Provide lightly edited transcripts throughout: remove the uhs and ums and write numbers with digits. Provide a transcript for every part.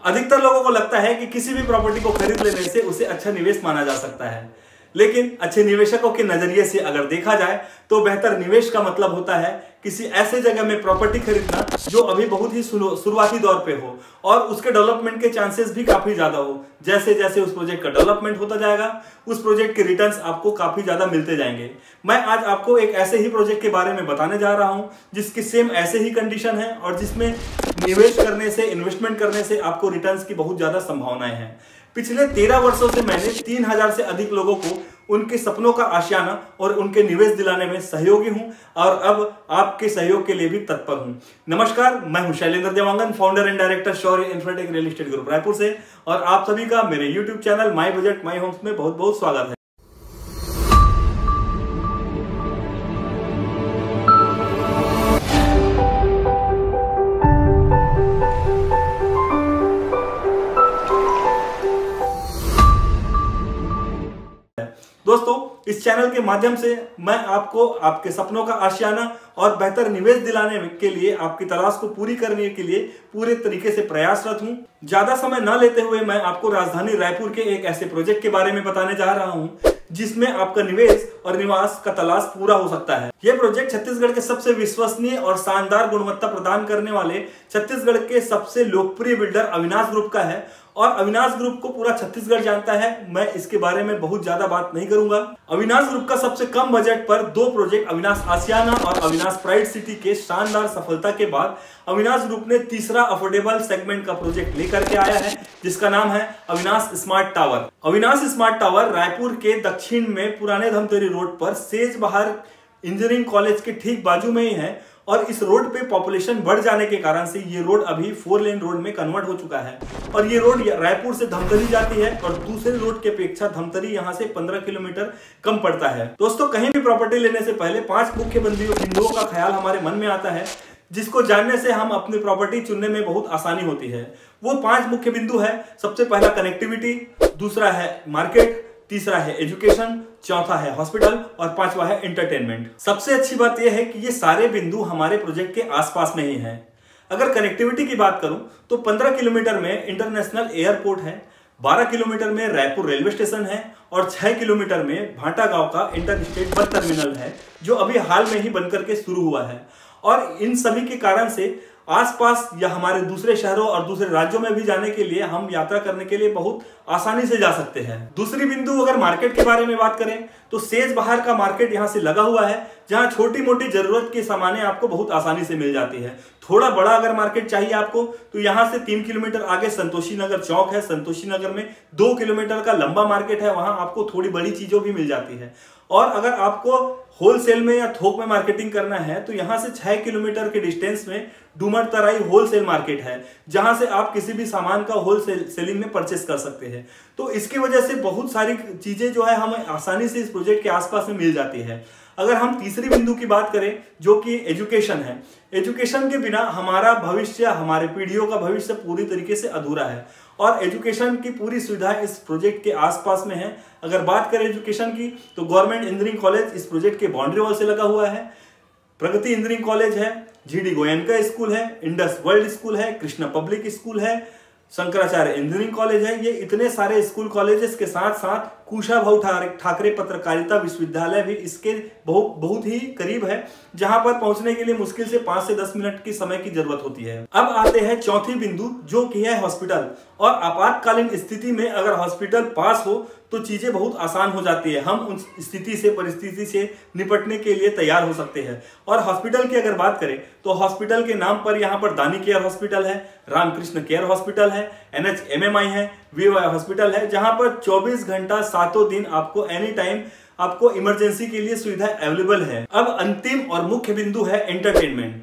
अधिकतर लोगों को लगता है कि किसी भी प्रॉपर्टी को खरीद लेने से उसे अच्छा निवेश माना जा सकता है, लेकिन अच्छे निवेशकों के नजरिए से अगर देखा जाए तो बेहतर निवेश का मतलब होता है किसी ऐसे जगह में प्रॉपर्टी खरीदना जो अभी बहुत ही शुरुआती दौर पे हो और उसके डेवलपमेंट के चांसेस भी काफी ज्यादा हो। जैसे जैसे उस प्रोजेक्ट का डेवलपमेंट होता जाएगा उस प्रोजेक्ट के रिटर्न्स आपको काफी ज्यादा मिलते जाएंगे। मैं आज आपको एक ऐसे ही प्रोजेक्ट के बारे में बताने जा रहा हूं जिसकी सेम ऐसे ही कंडीशन है और जिसमें निवेश करने से, इन्वेस्टमेंट करने से आपको रिटर्न्स की बहुत ज्यादा संभावनाएं हैं। पिछले 13 वर्षों से मैंने 3000 से अधिक लोगों को उनके सपनों का आशियाना और उनके निवेश दिलाने में सहयोगी हूं और अब आपके सहयोग के लिए भी तत्पर हूं। नमस्कार, मैं हूं Shailendra Dewangan, founder and director Shaurya infratech real estate group Raipur से, और आप सभी का मेरे YouTube channel my budget my homes में बहुत बहुत स्वागत है। दोस्तों, इस चैनल के माध्यम से मैं आपको आपके सपनों का आशियाना और बेहतर निवेश दिलाने के लिए, आपकी तलाश को पूरी करने के लिए पूरे तरीके से प्रयासरत हूं। ज्यादा समय न लेते हुए मैं आपको राजधानी रायपुर के एक ऐसे प्रोजेक्ट के बारे में बताने जा रहा हूं जिसमें आपका निवेश और निवास का तलाश पूरा हो सकता है। यह प्रोजेक्ट छत्तीसगढ़ के सबसे विश्वसनीय और शानदार गुणवत्ता प्रदान करने वाले छत्तीसगढ़ के सबसे लोकप्रिय बिल्डर अविनाश ग्रुप का है और अविनाश ग्रुप को पूरा छत्तीसगढ़ जानता है। मैं इसके बारे में बहुत ज्यादा बात नहीं करूंगा। अविनाश ग्रुप का सबसे कम बजट पर दो प्रोजेक्ट अविनाश आशियाना और अविनाश प्राइड सिटी के शानदार सफलता के बाद अविनाश ग्रुप ने तीसरा अफोर्डेबल सेगमेंट का प्रोजेक्ट लेकर के आया है जिसका नाम है Avinash smart tower. Avinash smart tower Raipur के दक्षिण में पुराने धमतरी रोड पर सेज बहार इंजीनियरिंग कॉलेज के ठीक बाजू में ही है और इस रोड पे पॉपुलेशन बढ़ जाने के कारण से ये रोड अभी 4 लेन रोड में कन्वर्ट हो चुका है और ये रोड रायपुर से धमतरी जाती है और दूसरे रोड के अपेक्षा धमतरी यहाँ से 15 किलोमीटर कम पड़ता है। दोस्तों, कहीं भी प्रॉपर्टी लेने से पहले 5 मुख्य बिंदुओं का ख्याल हमारे मन में आता है जिसको जानने से हम अपनी प्रॉपर्टी चुनने में बहुत आसानी होती है। वो 5 मुख्य बिंदु है। सबसे पहला कनेक्टिविटी, दूसरा है मार्केट, तीसरा है एजुकेशन, चौथा है हॉस्पिटल और पांचवा है एंटरटेनमेंट। सबसे अच्छी बात यह है कि ये सारे बिंदु हमारे प्रोजेक्ट के आसपास में ही हैं। अगर कनेक्टिविटी की बात करूं तो 15 किलोमीटर में इंटरनेशनल एयरपोर्ट है, 12 किलोमीटर में रायपुर रेलवे स्टेशन है और 6 किलोमीटर में भाटा गांव का इंटर स्टेट बस टर्मिनल है जो अभी हाल में ही बनकर के शुरू हुआ है। और इन सभी के कारण से आसपास या हमारे दूसरे शहरों और दूसरे राज्यों में भी जाने के लिए, हम यात्रा करने के लिए बहुत आसानी से जा सकते हैं। दूसरी बिंदु अगर मार्केट के बारे में बात करें तो सेज बहार का मार्केट यहाँ से लगा हुआ है जहाँ छोटी मोटी जरूरत की सामानें आपको बहुत आसानी से मिल जाती है। थोड़ा बड़ा अगर मार्केट चाहिए आपको तो यहाँ से 3 किलोमीटर आगे संतोषी नगर चौक है। संतोषी नगर में 2 किलोमीटर का लंबा मार्केट है, वहां आपको थोड़ी बड़ी चीजों भी मिल जाती है। और अगर आपको होलसेल में या थोक में मार्केटिंग करना है तो यहां से 6 किलोमीटर के डिस्टेंस में डूमर तराई होलसेल मार्केट है जहां से आप किसी भी सामान का होलसेल सेलिंग में परचेस कर सकते हैं। तो इसकी वजह से बहुत सारी चीजें जो है हमें आसानी से इस प्रोजेक्ट के आसपास में मिल जाती है। अगर हम तीसरी बिंदु की बात करें जो कि एजुकेशन है, एजुकेशन के बिना हमारा भविष्य, हमारे पीढ़ियों का भविष्य पूरी तरीके से अधूरा है और एजुकेशन की पूरी सुविधा इस प्रोजेक्ट के आसपास में है। अगर बात करें एजुकेशन की तो गवर्नमेंट इंजीनियरिंग कॉलेज इस प्रोजेक्ट के बाउंड्री वॉल से लगा हुआ है, प्रगति इंजीनियरिंग कॉलेज है, GD गोयनका स्कूल है, इंडस वर्ल्ड स्कूल है, कृष्णा पब्लिक स्कूल है, शंकराचार्य इंजीनियरिंग कॉलेज है। ये इतने सारे स्कूल कॉलेजेस के साथ साथ कुशाभाऊ ठाकरे पत्रकारिता विश्वविद्यालय भी इसके बहुत ही करीब है जहां पर पहुंचने के लिए मुश्किल से 5 से 10 मिनट की समय की जरूरत होती है। अब आते हैं चौथी बिंदु जो कि है हॉस्पिटल। और आपातकालीन स्थिति में अगर हॉस्पिटल पास हो तो चीजें बहुत आसान हो जाती है, हम उस स्थिति से, परिस्थिति से निपटने के लिए तैयार हो सकते हैं। और हॉस्पिटल की अगर बात करें तो हॉस्पिटल के नाम पर यहाँ पर दानी केयर हॉस्पिटल है, रामकृष्ण केयर हॉस्पिटल है, NHMMI है, VY हॉस्पिटल है जहां पर 24 घंटा 7 दिन आपको एनी टाइम आपको इमरजेंसी के लिए सुविधा अवेलेबल है। अब अंतिम और मुख्य बिंदु है एंटरटेनमेंट।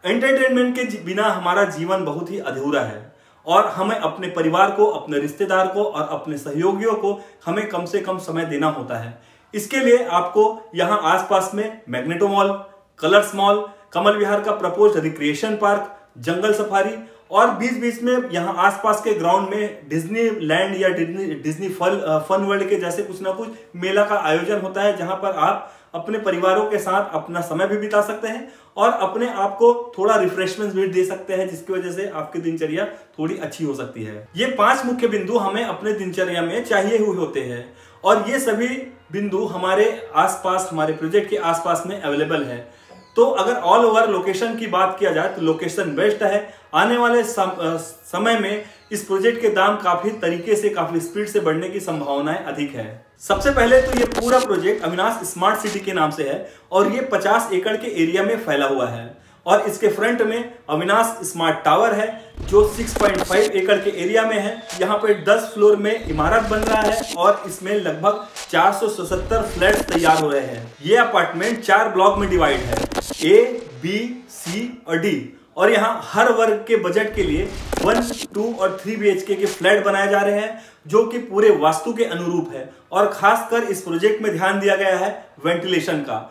एंटरटेनमेंट के बिना हमारा जीवन बहुत ही अधूरा है और हमें अपने परिवार को, अपने रिश्तेदार को और अपने सहयोगियों को हमें कम से कम समय देना होता है। इसके लिए आपको यहाँ आसपास में magneto mall, colours mall, Kamal Vihar का प्रपोज्ड रिक्रिएशन पार्क, जंगल सफारी और बीच बीच में यहाँ आसपास के ग्राउंड में डिज्नी लैंड या डिज्नी फन वर्ल्ड के जैसे कुछ ना कुछ मेला का आयोजन होता है जहां पर आप अपने परिवारों के साथ अपना समय भी बिता सकते हैं और अपने आप को थोड़ा रिफ्रेशमेंट भी दे सकते हैं, जिसकी वजह से आपकी दिनचर्या थोड़ी अच्छी हो सकती है। ये 5 मुख्य बिंदु हमें अपने दिनचर्या में चाहिए हुए होते हैं और ये सभी बिंदु हमारे आसपास, हमारे प्रोजेक्ट के आसपास में अवेलेबल है। तो अगर ऑल ओवर लोकेशन की बात किया जाए तो लोकेशन बेस्ट है। आने वाले समय में इस प्रोजेक्ट के दाम काफी तरीके से, काफी स्पीड से बढ़ने की संभावनाएं अधिक है। सबसे पहले तो ये पूरा प्रोजेक्ट अविनाश स्मार्ट सिटी के नाम से है और ये 50 एकड़ के एरिया में फैला हुआ है और इसके फ्रंट में अविनाश स्मार्ट टावर है जो 6.5 एकड़ के एरिया में है। यहाँ पे 10 फ्लोर में इमारत बन रहा है और इसमें लगभग 477 फ्लैट तैयार हो रहे हैं। ये अपार्टमेंट 4 ब्लॉक में डिवाइड है, A, B, C और D, और यहाँ हर वर्ग के बजट के लिए 1, 2 और 3 BHK के फ्लैट बनाए जा रहे हैं जो कि पूरे वास्तु के अनुरूप है। और खासकर इस प्रोजेक्ट में ध्यान दिया गया है वेंटिलेशन का।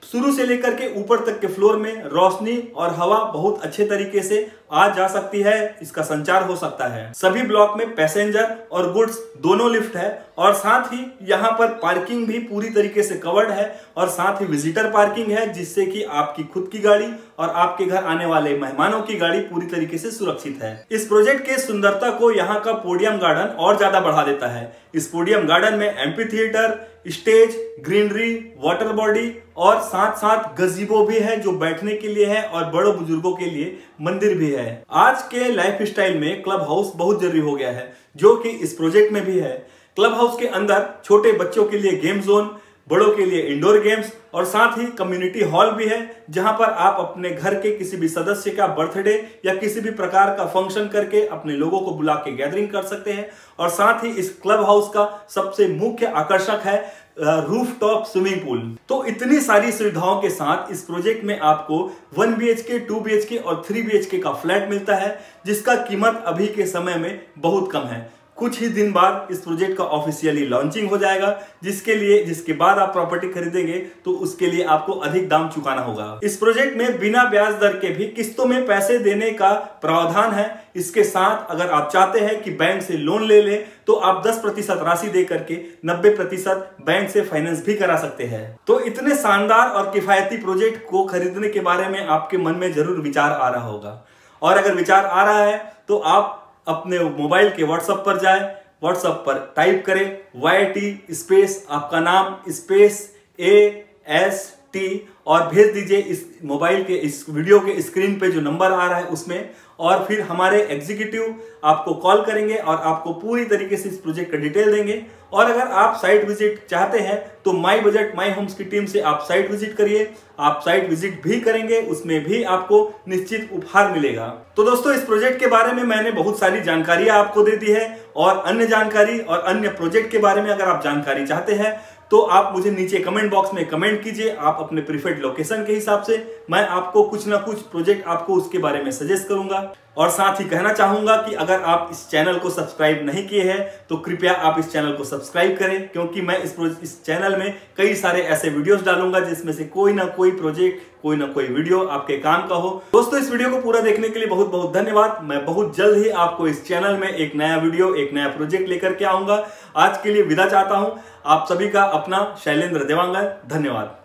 शुरू से लेकर के ऊपर तक के फ्लोर में रोशनी और हवा बहुत अच्छे तरीके से आ जा सकती है, इसका संचार हो सकता है। सभी ब्लॉक में पैसेंजर और गुड्स दोनों लिफ्ट है और साथ ही यहाँ पर पार्किंग भी पूरी तरीके से कवर्ड है और साथ ही विजिटर पार्किंग है, जिससे कि आपकी खुद की गाड़ी और आपके घर आने वाले मेहमानों की गाड़ी पूरी तरीके से सुरक्षित है। इस प्रोजेक्ट के सुंदरता को यहाँ का पोडियम गार्डन और ज्यादा बढ़ा देता है। इस पोडियम गार्डन में amphi theatre, stage, greenery, water body और साथ साथ गजीबो भी है जो बैठने के लिए है और बड़े बुजुर्गों के लिए मंदिर भी है। आज के लाइफ स्टाइल में क्लब हाउस बहुत जरूरी हो गया है, जो कि इस प्रोजेक्ट में भी है। क्लब हाउस के अंदर छोटे बच्चों के लिए गेम जोन, बड़ों के लिए इंडोर गेम्स और साथ ही कम्युनिटी हॉल भी है, जहां पर आप अपने घर के किसी भी सदस्य का बर्थडे या किसी भी प्रकार का फंक्शन करके अपने लोगों को बुला के गैदरिंग कर सकते हैं। और साथ ही इस क्लब हाउस का सबसे मुख्य आकर्षक है रूफटॉप स्विमिंग पूल। तो इतनी सारी सुविधाओं के साथ इस प्रोजेक्ट में आपको 1 BHK, 2 BHK और 3 BHK का फ्लैट मिलता है, जिसका कीमत अभी के समय में बहुत कम है। कुछ ही दिन बाद इस प्रोजेक्ट का ऑफिशियली लॉन्चिंग हो जाएगा, जिसके बाद आप प्रॉपर्टी खरीदेंगे तो उसके लिए आपको अधिक दाम चुकाना होगा। इस प्रोजेक्ट में बिना ब्याज दर के भी किस्तों में पैसे देने का प्रावधान है। इसके साथ अगर आप चाहते हैं कि बैंक से लोन ले लें तो आप 10% राशि दे करके 90% बैंक से फाइनेंस भी करा सकते हैं। तो इतने शानदार और किफायती प्रोजेक्ट को खरीदने के बारे में आपके मन में जरूर विचार आ रहा होगा, और अगर विचार आ रहा है तो आप अपने मोबाइल के व्हाट्सएप पर जाएं, व्हाट्सएप पर टाइप करें YT स्पेस आपका नाम स्पेस AST और भेज दीजिए इस मोबाइल के इस वीडियो के स्क्रीन पे जो नंबर आ रहा है उसमें, और फिर हमारे एग्जीक्यूटिव आपको कॉल करेंगे और आपको पूरी तरीके से इस प्रोजेक्ट का डिटेल देंगे। और अगर आप साइट विजिट चाहते हैं तो माई बजट माई होम्स की टीम से आप साइट विजिट करिए। आप साइट विजिट भी करेंगे, उसमें भी आपको निश्चित उपहार मिलेगा। तो दोस्तों, इस प्रोजेक्ट के बारे में मैंने बहुत सारी जानकारियां आपको दे दी है, और अन्य जानकारी और अन्य प्रोजेक्ट के बारे में अगर आप जानकारी चाहते हैं तो आप मुझे नीचे कमेंट बॉक्स में कमेंट कीजिए। आप अपने प्रीफर्ड लोकेशन के हिसाब से मैं आपको कुछ ना कुछ प्रोजेक्ट आपको उसके बारे में सजेस्ट करूंगा। और साथ ही कहना चाहूंगा कि अगर आप इस चैनल को सब्सक्राइब नहीं किए हैं तो कृपया आप इस चैनल को सब्सक्राइब करें, क्योंकि मैं इस चैनल में कई सारे ऐसे वीडियोस डालूंगा जिसमें से कोई ना कोई प्रोजेक्ट, कोई ना कोई वीडियो आपके काम का हो। दोस्तों, इस वीडियो को पूरा देखने के लिए बहुत बहुत धन्यवाद। मैं बहुत जल्द ही आपको इस चैनल में एक नया वीडियो, एक नया प्रोजेक्ट लेकर के आऊंगा। आज के लिए विदा चाहता हूं। आप सभी का अपना शैलेंद्र देवांगन। धन्यवाद।